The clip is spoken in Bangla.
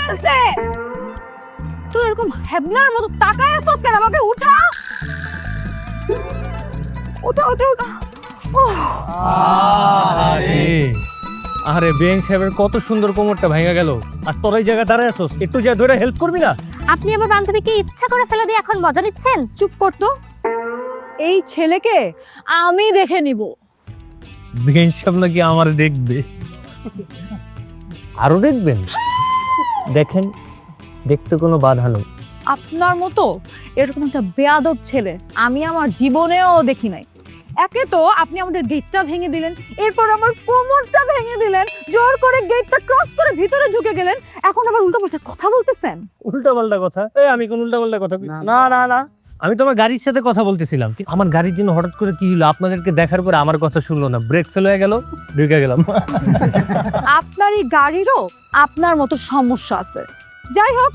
বলছে। তুই এরকম হেবলার মতো তাকায় আছিস কেন? আমাকে উঠা, ওঠা ওঠা ওঠা। আরে বেঞ্চ সাহেবের কত সুন্দর কোমরটা ভাঙা গেল, আর তোর এই জায়গায় দাঁড়ায় আছিস, একটু যা ধরে হেল্প করবি না? আপনি আমার বান্ধবীকে ইচ্ছা করে ফেলে দিয়ে এখন মজা নিচ্ছেন? চুপ কর তো, এই ছেলেকে আমি দেখে নিব। বেঞ্চ সাহেব নাকি আমার দেখবে? আরো দেখবেন? দেখেন, দেখতে কোনো বাধা নেই। আপনার মতো এরকম একটা বেয়াদব ছেলে আমি আমার জীবনেও দেখি নাই। একে তো আপনি আমাদের গেটটা ভেঙে দিলেন, এরপর আমার কোমরটা ভেঙে দিলেন, জোর করে গেটটা ক্রস করে ভিতরে ঢুকে গেলেন, এখন আবার উল্টোপাল্টা কথা বলতেছেন। উল্টা পাল্টা কথা? আমি কোন উল্টা পাল্টা কথা? না না না, আমি তো আমার গাড়ির সাথে কথা বলতেছিলাম। আমার গাড়ির জন্য হঠাৎ করে কি হলো, আপনাদেরকে দেখার পরে আমার কথা শুনলো না, ব্রেক ফেল হয়ে গেল, ঢুকে গেলাম। আপনার এই গাড়িরও আপনার মতো সমস্যা আছে। যাই হোক,